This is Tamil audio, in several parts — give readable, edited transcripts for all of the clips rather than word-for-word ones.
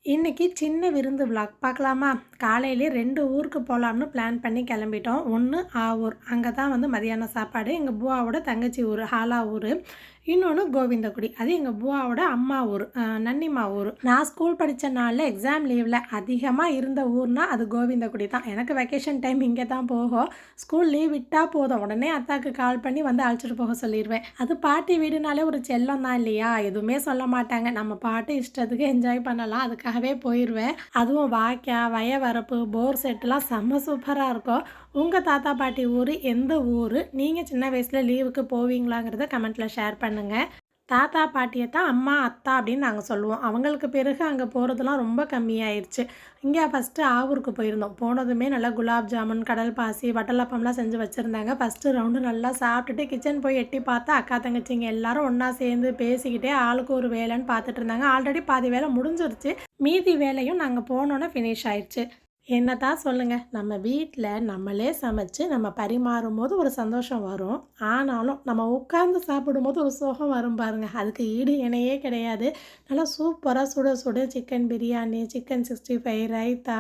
இன்னைக்கு சின்ன விருந்து விலாக் பார்க்கலாமா? காலையிலே 2 ஊருக்கு போலாம்னு பிளான் பண்ணி கிளம்பிட்டோம். ஒண்ணு ஆவூர். அங்க தான் வந்து மதியானம் சாப்பாடு. எங்க புவாவோட தங்கச்சி ஊரு, ஹாலா ஊரு. இன்னொன்னு கோவிந்தகுடி. அது எங்க புவாவோட அம்மா ஊரு, நன்னிமா ஊரு. நான் ஸ்கூல் படிச்ச நாள்ல எக்ஸாம் லீவ்ல அதிகமா இருந்த ஊர்னா அது கோவிந்தகுடி தான். எனக்கு வெக்கேஷன் டைம் இங்க தான் போகும். ஸ்கூல் லீவ் விட்டா போதும், உடனே அத்தாக்கு கால் பண்ணி வந்து அழைச்சிட்டு போக சொல்லிருவேன். அது பாட்டி வீடுனாலே ஒரு செல்லம் தான் இல்லையா? எதுவுமே சொல்ல மாட்டாங்க. நம்ம பாட்டு இஷ்டத்துக்கு என்ஜாய் பண்ணலாம். அதுக்காகவே போயிருவேன். அதுவும் வாய்க்கா, வயவரப்பு, போர் செட்டுலாம் செம்ம சூப்பரா இருக்கும். உங்க தாத்தா, பாட்டி ஊரு எந்த ஊரு? நீங்க சின்ன வயசுல லீவுக்கு போவீங்களாங்கிறத கமெண்ட்ல ஷேர் பண்ணுங்க. தாத்தா, பாட்டிய தான் அம்மா, அத்தா அப்படின்னு நாங்க சொல்லுவோம். அவங்களுக்கு பிறகு அங்க போறதெல்லாம் ரொம்ப கம்மியாயிருச்சு. இங்க ஃபர்ஸ்ட்டு ஆவூருக்கு போயிருந்தோம். போனதுமே நல்லா குலாப் ஜாமுன், கடல் பாசி, வட்டலப்பம்லாம் செஞ்சு வச்சிருந்தாங்க. ஃபர்ஸ்ட்டு ரவுண்டு நல்லா சாப்பிட்டுட்டு கிச்சன் போய் எட்டி பார்த்தா, அக்கா, தங்கச்சிங்க எல்லாரும் ஒண்ணா சேர்ந்து பேசிக்கிட்டே ஆளுக்கு ஒரு வேலைன்னு பார்த்துட்டு இருந்தாங்க. ஆல்ரெடி பாதி வேலை முடிஞ்சிருச்சு. மீதி வேலையும் நாங்க போனோனே ஃபினிஷ் ஆயிடுச்சு. என்னதான் சொல்லுங்க, நம்ம வீட்ல நம்மளே சமைச்சு நம்ம பரிமாறும்போது ஒரு சந்தோஷம் வரும். ஆனாலும் நம்ம உட்கார்ந்து சாப்பிடும்போது ஒரு சோகம் வரும் பாருங்க. அதுக்கு ஈடு இணையே கிடையாது. நல்லா சூப்பரா சுட சுட சிக்கன் பிரியாணி, சிக்கன் 65, ரைத்தா,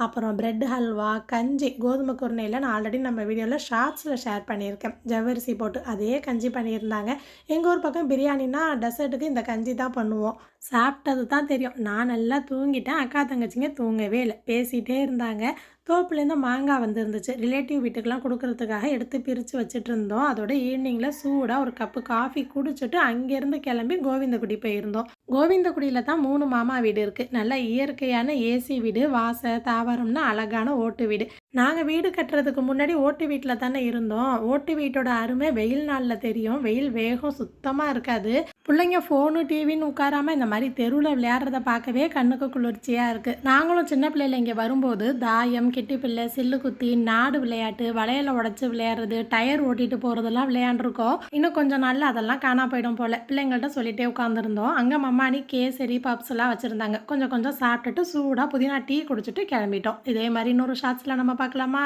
அப்புறம் பிரெட் ஹல்வா, கஞ்சி, கோதுமை குருணையில நான் ஆல்ரெடி நம்ம வீடியோவில் ஷார்ட்ஸில் ஷேர் பண்ணியிருக்கேன். ஜவ்வரிசி போட்டு அதே கஞ்சி பண்ணியிருந்தாங்க. எங்கள் ஊர் பக்கம் பிரியாணின்னா டெசர்ட்டுக்கு இந்த கஞ்சி தான் பண்ணுவோம். சாப்பிட்டது தான் தெரியும். நான் நல்லா தூங்கிட்டேன். அக்கா தங்கச்சிங்க தூங்கவே இல்லை, பேசிகிட்டே இருந்தாங்க. தோப்புலேருந்து மாங்காய் வந்துருந்துச்சு. ரிலேட்டிவ் வீட்டுக்கெலாம் கொடுக்கறதுக்காக எடுத்து பிரித்து வச்சுட்டு இருந்தோம். அதோட ஈவினிங்கில் சூடாக ஒரு கப்பு காஃபி குடிச்சிட்டு அங்கேருந்து கிளம்பி கோவிந்தகுடி போயிருந்தோம். கோவிந்தகுடியில் தான் 3 மாமா வீடு இருக்குது. நல்ல இயற்கையான ஏசி வீடு, வாசை தாவரம்னு அழகான ஓட்டு வீடு. நாங்கள் வீடு கட்டுறதுக்கு முன்னாடி ஓட்டு வீட்டில் தானே இருந்தோம். ஓட்டு வீட்டோட அருமை வெயில் நாளில் தெரியும். வெயில் வேகம் சுத்தமாக இருக்காது. பிள்ளைங்க ஃபோனு டிவின்னு உட்காராமல் இந்த மாதிரி தெருவில் விளையாடுறத பார்க்கவே கண்ணுக்கு குளிர்ச்சியாக இருக்குது. நாங்களும் சின்ன பிள்ளைல இங்கே வரும்போது தாயம், கிட்டி பிள்ளை, சில்லு குத்தி, நாடு விளையாட்டு, வளையலை உடச்சி விளையாடுறது, டயர் ஓட்டிட்டு போகிறதெல்லாம் விளையாண்டுருக்கோம். இன்னும் கொஞ்சம் நாளில் அதெல்லாம் காணா போயிடும் போல். பிள்ளைங்கள்ட்ட சொல்லிகிட்டே உட்காந்துருந்தோம். அங்கே மம்மானி கேசரி, பப்ஸ் எல்லாம் வச்சுருந்தாங்க. கொஞ்சம் கொஞ்சம் சாப்பிட்டுட்டு சூடாக புதினா டீ குடிச்சிட்டு கிளம்பிட்டோம். இதே மாதிரி இன்னொரு ஷார்ட்ஸில் நம்ம பார்க்கலாமா?